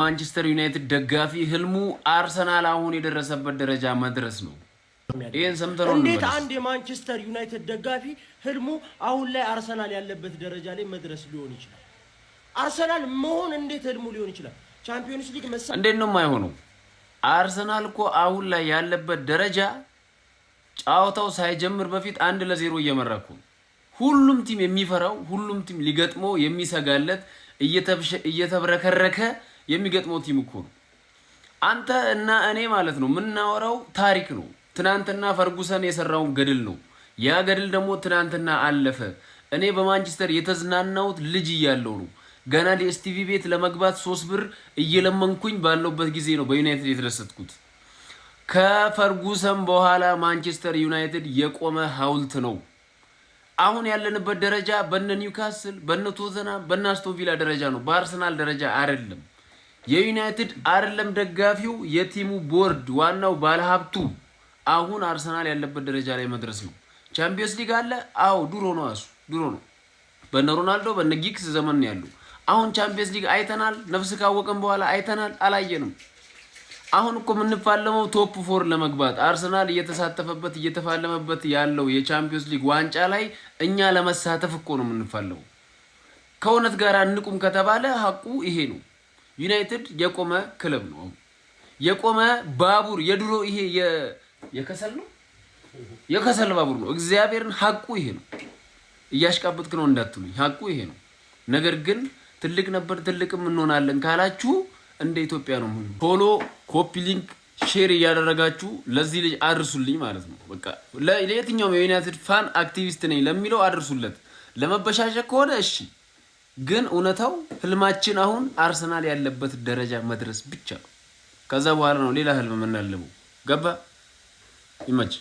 ማንቸስተር ዩናይትድ ደጋፊ ህልሙ አርሰናል አሁን የደረሰበት ደረጃ መድረስ ነው። ይሄን ሰምተነው እንዴት አንድ የማንቸስተር ዩናይትድ ደጋፊ ህልሙ አሁን ላይ አርሰናል ያለበት ደረጃ ላይ መድረስ ሊሆን ይችላል? አርሰናል መሆን እንዴት ህልሙ ሊሆን ይችላል? ቻምፒዮንስ ሊግ እንዴት ነው የማይሆነው? አርሰናል እኮ አሁን ላይ ያለበት ደረጃ ጫዋታው ሳይጀምር በፊት 1-0 እየመራኩ ሁሉም ቲም የሚፈራው ሁሉም ቲም ሊገጥመው የሚሰጋለት እየተብረከረከ የሚገጥመው ቲም እኮ ነው። አንተ እና እኔ ማለት ነው የምናወራው ታሪክ ነው። ትናንትና ፈርጉሰን የሰራውን ገድል ነው። ያ ገድል ደግሞ ትናንትና አለፈ። እኔ በማንቸስተር የተዝናናሁት ልጅ እያለሁ ነው። ገና ዲኤስቲቪ ቤት ለመግባት 3 ብር እየለመንኩኝ ባለውበት ጊዜ ነው በዩናይትድ የተደሰትኩት። ከፈርጉሰን በኋላ ማንቸስተር ዩናይትድ የቆመ ሐውልት ነው። አሁን ያለንበት ደረጃ በነ ኒውካስል፣ በነ ቶተንሃም፣ በነ አስቶን ቪላ ደረጃ ነው። በአርሰናል ደረጃ አይደለም። የዩናይትድ አይደለም ደጋፊው፣ የቲሙ ቦርድ ዋናው ባለሀብቱ አሁን አርሰናል ያለበት ደረጃ ላይ መድረስ ነው። ቻምፒየንስ ሊግ አለ። አዎ ድሮ ነው፣ ድሮ ነው። በነ ሮናልዶ በነ ጊክስ ዘመን ነው ያለው። አሁን ቻምፒየንስ ሊግ አይተናል። ነፍስ ካወቀን በኋላ አይተናል? አላየንም። አሁን እኮ የምንፋለመው ቶፕ 4 ለመግባት አርሰናል እየተፋለመበት ያለው የቻምፒየንስ ሊግ ዋንጫ ላይ እኛ ለመሳተፍ እኮ ነው የምንፋለመው። ከእውነት ጋር እንቁም ከተባለ ሀቁ ይሄ ነው። ዩናይትድ የቆመ ክለብ ነው። የቆመ ባቡር የድሮ ይሄ የከሰል ነው፣ የከሰል ባቡር ነው። እግዚአብሔርን ሀቁ ይሄ ነው። እያሽቃበጥክ ነው እንዳትሉኝ፣ ሀቁ ይሄ ነው። ነገር ግን ትልቅ ነበር ትልቅም እንሆናለን ካላችሁ እንደ ኢትዮጵያ ነው። ፎሎ፣ ኮፒ ሊንክ፣ ሼር እያደረጋችሁ ለዚህ ልጅ አድርሱልኝ ማለት ነው። በቃ ለየትኛውም የዩናይትድ ፋን አክቲቪስት ነኝ ለሚለው አድርሱለት። ለመበሻሸቅ ከሆነ እሺ፣ ግን እውነታው ህልማችን አሁን አርሰናል ያለበት ደረጃ መድረስ ብቻ ነው። ከዛ በኋላ ነው ሌላ ህልም የምናልመው። ገባ? ይመች